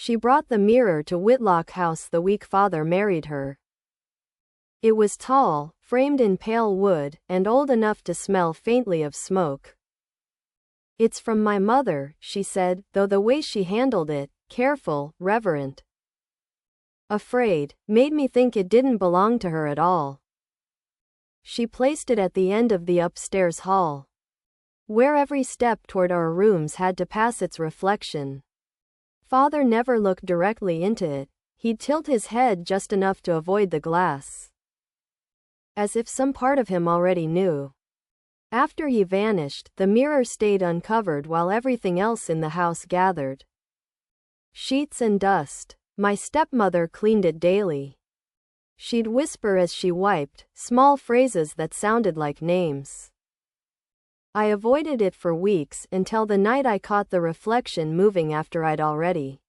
She brought the mirror to Whitlock House the week father married her. It was tall, framed in pale wood, and old enough to smell faintly of smoke. "It's from my mother," she said, though the way she handled it, careful, reverent, afraid, made me think it didn't belong to her at all. She placed it at the end of the upstairs hall, where every step toward our rooms had to pass its reflection. Father never looked directly into it. He'd tilt his head just enough to avoid the glass, as if some part of him already knew. After he vanished, the mirror stayed uncovered while everything else in the house gathered. Sheets and dust. My stepmother cleaned it daily. She'd whisper as she wiped, small phrases that sounded like names. I avoided it for weeks until the night I caught the reflection moving after I'd already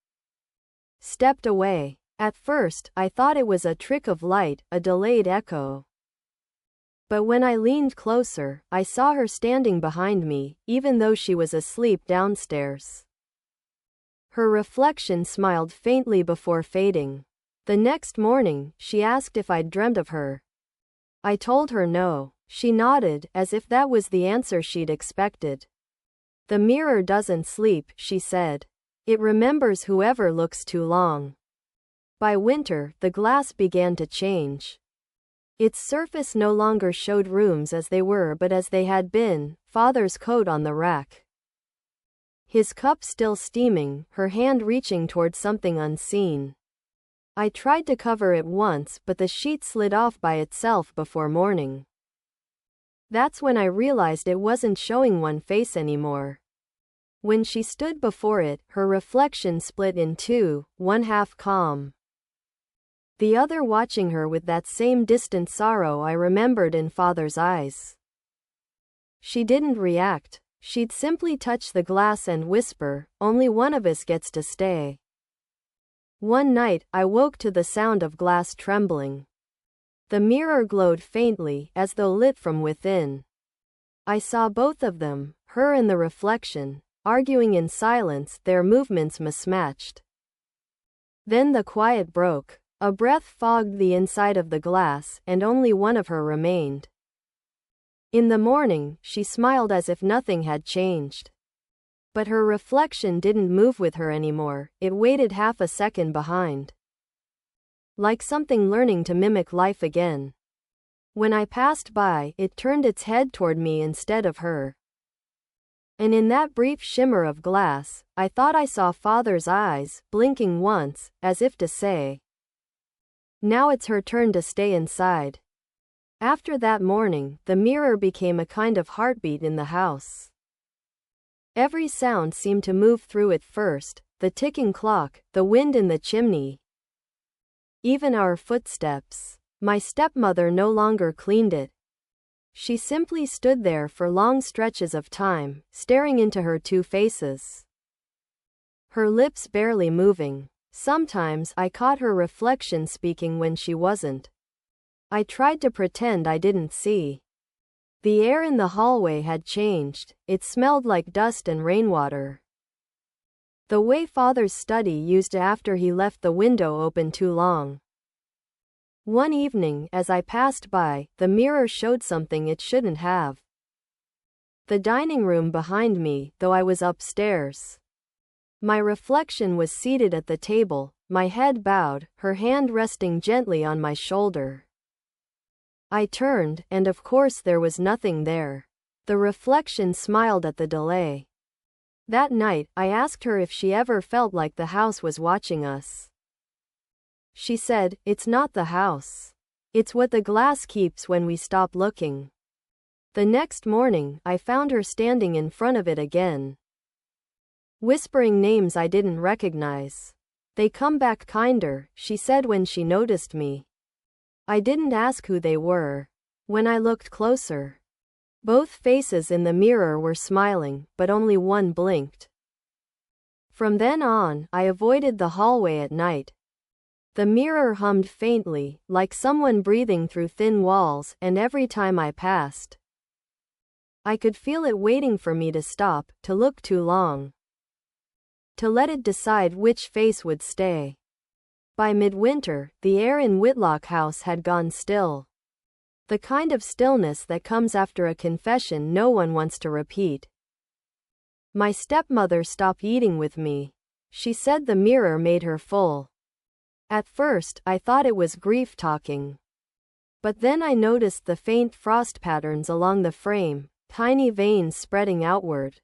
stepped away. At first, I thought it was a trick of light, a delayed echo. But when I leaned closer, I saw her standing behind me, even though she was asleep downstairs. Her reflection smiled faintly before fading. The next morning, she asked if I'd dreamt of her. I told her no. She nodded, as if that was the answer she'd expected. "The mirror doesn't sleep," she said. "It remembers whoever looks too long." By winter, the glass began to change. Its surface no longer showed rooms as they were but as they had been, Father's coat on the rack, his cup still steaming, her hand reaching toward something unseen. I tried to cover it once, but the sheet slid off by itself before morning. That's when I realized it wasn't showing one face anymore. When she stood before it, her reflection split in two, one half calm, the other watching her with that same distant sorrow I remembered in Father's eyes. She didn't react. She'd simply touch the glass and whisper, "Only one of us gets to stay." One night, I woke to the sound of glass trembling. The mirror glowed faintly, as though lit from within. I saw both of them, her and the reflection, arguing in silence, their movements mismatched. Then the quiet broke. A breath fogged the inside of the glass, and only one of her remained. In the morning, she smiled as if nothing had changed. But her reflection didn't move with her anymore, it waited half a second behind, like something learning to mimic life again. When I passed by, it turned its head toward me instead of her. And in that brief shimmer of glass, I thought I saw Father's eyes, blinking once, as if to say, "Now it's her turn to stay inside." After that morning, the mirror became a kind of heartbeat in the house. Every sound seemed to move through it first, the ticking clock, the wind in the chimney, even our footsteps. My stepmother no longer cleaned it. She simply stood there for long stretches of time, staring into her two faces, her lips barely moving. Sometimes I caught her reflection speaking when she wasn't. I tried to pretend I didn't see. The air in the hallway had changed. It smelled like dust and rainwater, the way Father's study used to after he left the window open too long. One evening, as I passed by, the mirror showed something it shouldn't have. The dining room behind me, though I was upstairs. My reflection was seated at the table, my head bowed, her hand resting gently on my shoulder. I turned, and of course there was nothing there. The reflection smiled at the delay. That night, I asked her if she ever felt like the house was watching us. She said, "It's not the house. It's what the glass keeps when we stop looking." The next morning, I found her standing in front of it again, whispering names I didn't recognize. "They come back kinder," she said when she noticed me. I didn't ask who they were. When I looked closer, both faces in the mirror were smiling, but only one blinked. From then on, I avoided the hallway at night. The mirror hummed faintly, like someone breathing through thin walls, and every time I passed, I could feel it waiting for me to stop, to look too long. to let it decide which face would stay. By midwinter, the air in Whitlock House had gone still. The kind of stillness that comes after a confession no one wants to repeat. My stepmother stopped eating with me. She said the mirror made her full. At first, I thought it was grief talking. But then I noticed the faint frost patterns along the frame, tiny veins spreading outward,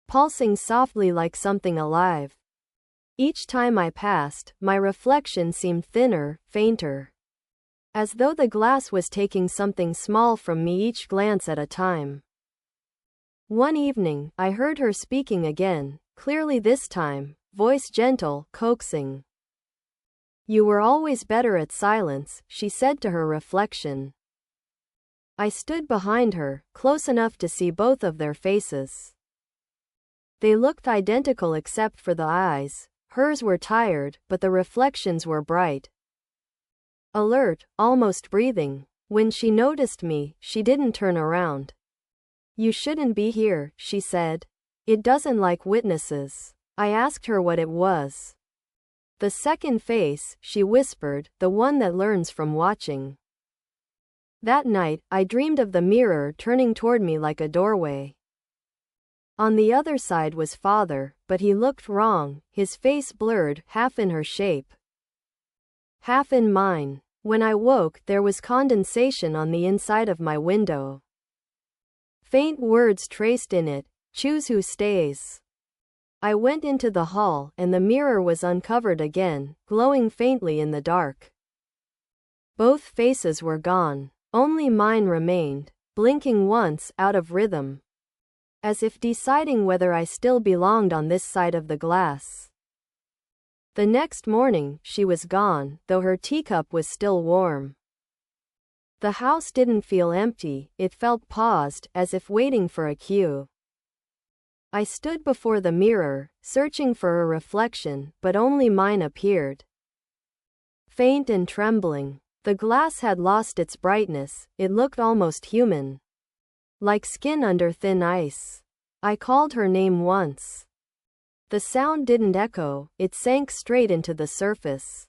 pulsing softly like something alive. Each time I passed, my reflection seemed thinner, fainter, as though the glass was taking something small from me each glance at a time. One evening, I heard her speaking again, clearly this time, voice gentle, coaxing. "You were always better at silence," she said to her reflection. I stood behind her, close enough to see both of their faces. They looked identical except for the eyes. Hers were tired, but the reflections were bright, alert, almost breathing. When she noticed me, she didn't turn around. "You shouldn't be here," she said. "It doesn't like witnesses." I asked her what it was. "The second face," she whispered, "the one that learns from watching." That night, I dreamed of the mirror turning toward me like a doorway. On the other side was Father, but he looked wrong, his face blurred, half in her shape, half in mine. When I woke, there was condensation on the inside of my window. Faint words traced in it, "Choose who stays." I went into the hall, and the mirror was uncovered again, glowing faintly in the dark. Both faces were gone. Only mine remained, blinking once, out of rhythm, as if deciding whether I still belonged on this side of the glass. The next morning, she was gone, though her teacup was still warm. The house didn't feel empty, it felt paused, as if waiting for a cue. I stood before the mirror, searching for a reflection, but only mine appeared. Faint and trembling. The glass had lost its brightness, it looked almost human, like skin under thin ice. I called her name once. The sound didn't echo, it sank straight into the surface.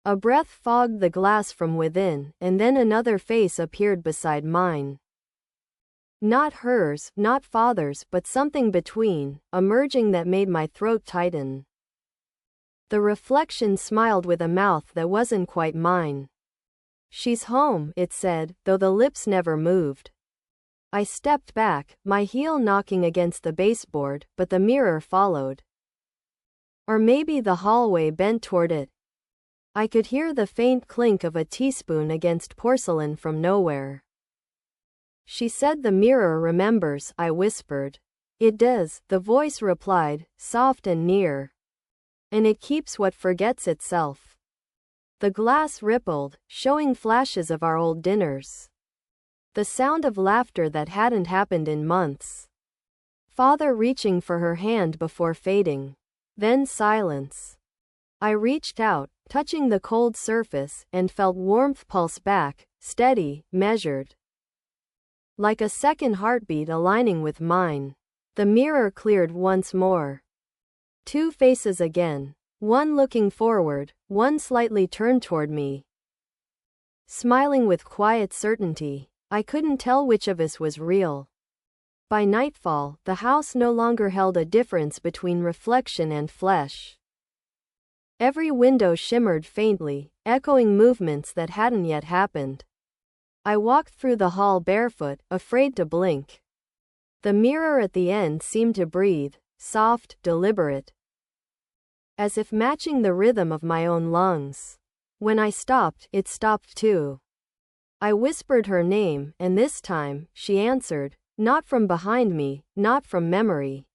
A breath fogged the glass from within, and then another face appeared beside mine. Not hers, not Father's, but something between, emerging that made my throat tighten. The reflection smiled with a mouth that wasn't quite mine. "She's home," it said, though the lips never moved. I stepped back, my heel knocking against the baseboard, but the mirror followed. Or maybe the hallway bent toward it. I could hear the faint clink of a teaspoon against porcelain from nowhere. "She said the mirror remembers," I whispered. "It does," the voice replied, soft and near. "And it keeps what forgets itself." The glass rippled, showing flashes of our old dinners. The sound of laughter that hadn't happened in months. Father reaching for her hand before fading. Then silence. I reached out, touching the cold surface, and felt warmth pulse back, steady, measured, like a second heartbeat aligning with mine. The mirror cleared once more. Two faces again. One looking forward, one slightly turned toward me, smiling with quiet certainty. I couldn't tell which of us was real. By nightfall, the house no longer held a difference between reflection and flesh. Every window shimmered faintly, echoing movements that hadn't yet happened. I walked through the hall barefoot, afraid to blink. The mirror at the end seemed to breathe, soft, deliberate, as if matching the rhythm of my own lungs. When I stopped, it stopped too. I whispered her name, and this time, she answered, not from behind me, not from memory,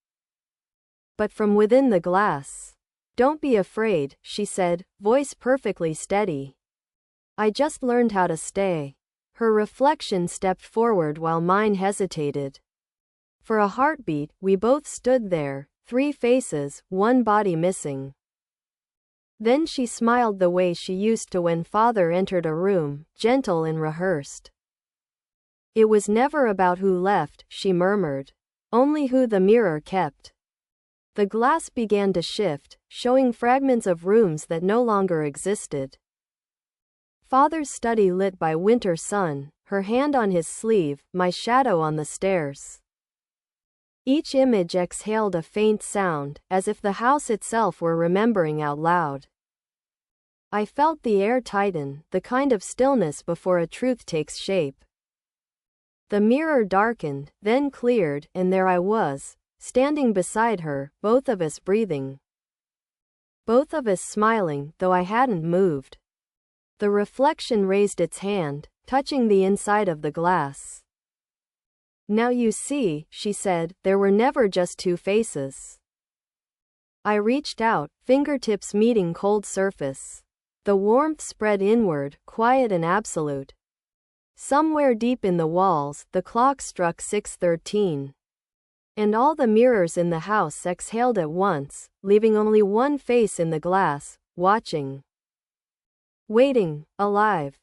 but from within the glass. "Don't be afraid," she said, voice perfectly steady. "I just learned how to stay." Her reflection stepped forward while mine hesitated. For a heartbeat, we both stood there, three faces, one body missing. Then she smiled the way she used to when Father entered a room, gentle and rehearsed. "It was never about who left," she murmured. "Only who the mirror kept." The glass began to shift, showing fragments of rooms that no longer existed. Father's study lit by winter sun, her hand on his sleeve, my shadow on the stairs. Each image exhaled a faint sound, as if the house itself were remembering out loud. I felt the air tighten, the kind of stillness before a truth takes shape. The mirror darkened, then cleared, and there I was, standing beside her, both of us breathing. Both of us smiling, though I hadn't moved. The reflection raised its hand, touching the inside of the glass. "Now you see," she said, "there were never just two faces." I reached out, fingertips meeting cold surface. The warmth spread inward, quiet and absolute. Somewhere deep in the walls, the clock struck 6:13. And all the mirrors in the house exhaled at once, leaving only one face in the glass, watching. Waiting, alive.